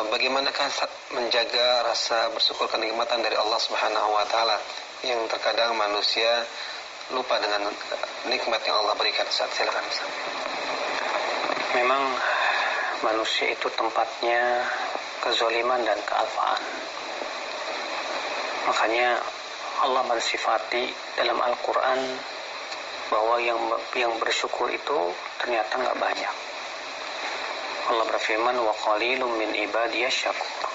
bagaimanakah menjaga rasa bersyukur kenikmatan dari Allah Subhanahu wa taala yang terkadang manusia lupa dengan nikmat yang Allah berikan. Silakan. Memang manusia itu tempatnya kezaliman dan kealpaan. Makanya Allah mensifati dalam Al-Quran bahwa yang bersyukur itu ternyata nggak banyak. Allah berfirman, wa qalilum min ibadiyasy syakur,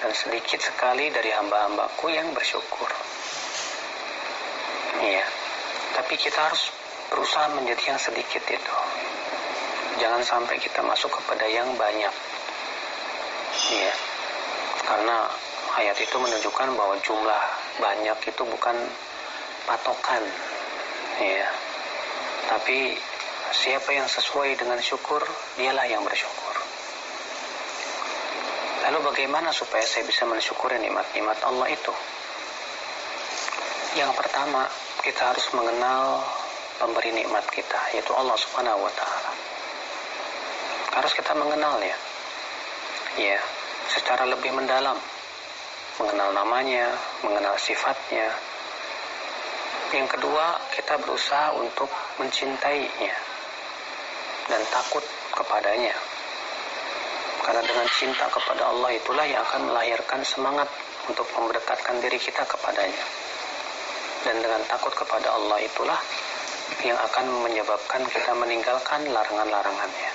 dan sedikit sekali dari hamba-hambaku yang bersyukur. Iya, tapi kita harus berusaha menjadi yang sedikit itu. Jangan sampai kita masuk kepada yang banyak. Iya, karena ayat itu menunjukkan bahwa jumlah banyak itu bukan patokan. Iya, tapi siapa yang sesuai dengan syukur, dialah yang bersyukur. Lalu bagaimana supaya saya bisa mensyukuri nikmat-nikmat Allah itu? Yang pertama, kita harus mengenal pemberi nikmat kita, yaitu Allah Subhanahu wa taala. Harus kita mengenalnya. Ya, secara lebih mendalam. Mengenal namanya, mengenal sifatnya. Yang kedua, kita berusaha untuk mencintainya dan takut kepadanya. Karena dengan cinta kepada Allah itulah yang akan melahirkan semangat untuk mendekatkan diri kita kepadanya. Dan dengan takut kepada Allah itulah yang akan menyebabkan kita meninggalkan larangan-larangannya.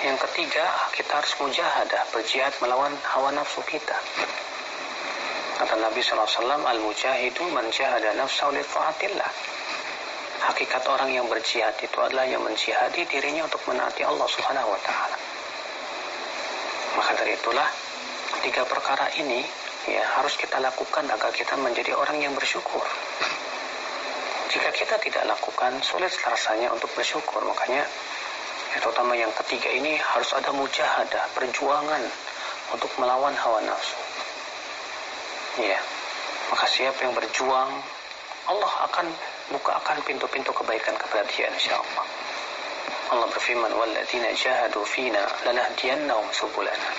Yang ketiga, kita harus mujahadah, berjihad melawan hawa nafsu kita. Kata Nabi SAW, al-mujahidu man jahada nafsahu li ta'atillah. Hakikat orang yang berjihad itu adalah yang menjihadi dirinya untuk menaati Allah Subhanahu wa taala. Maka dari itulah tiga perkara ini ya harus kita lakukan agar kita menjadi orang yang bersyukur. Jika kita tidak lakukan, sulit rasanya untuk bersyukur. Makanya terutama yang ketiga ini harus ada mujahadah, perjuangan untuk melawan hawa nafsu. Ya, maka siapa yang berjuang, Allah akan bukakan pintu-pintu kebaikan kepada dia, insyaallah. Allah berfirman, walladzina jahadu fina lanahdiyannahum subulana.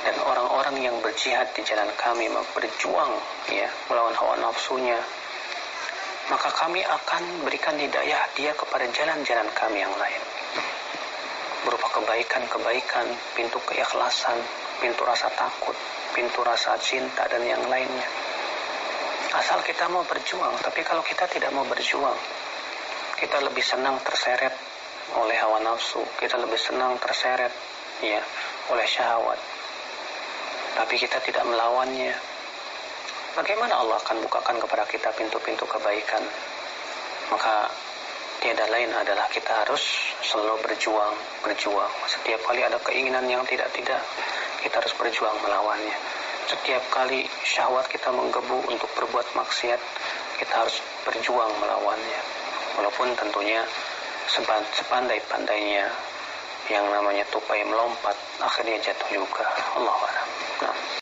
Dan orang-orang yang berjihad di jalan kami, berjuang ya melawan hawa nafsunya, maka kami akan berikan hidayah dia kepada jalan-jalan kami yang lain, berupa kebaikan-kebaikan, pintu keikhlasan, pintu rasa takut, pintu rasa cinta, dan yang lainnya. Asal kita mau berjuang. Tapi kalau kita tidak mau berjuang, kita lebih senang terseret oleh hawa nafsu, kita lebih senang terseret ya oleh syahwat, tapi kita tidak melawannya, bagaimana Allah akan bukakan kepada kita pintu-pintu kebaikan? Maka tiada lain adalah kita harus selalu berjuang. Setiap kali ada keinginan yang tidak, kita harus berjuang melawannya. Setiap kali syahwat kita menggebu untuk berbuat maksiat, kita harus berjuang melawannya. Walaupun tentunya sepandai-pandainya yang namanya tupai melompat, akhirnya jatuh juga. Allahu a'lam. Nah.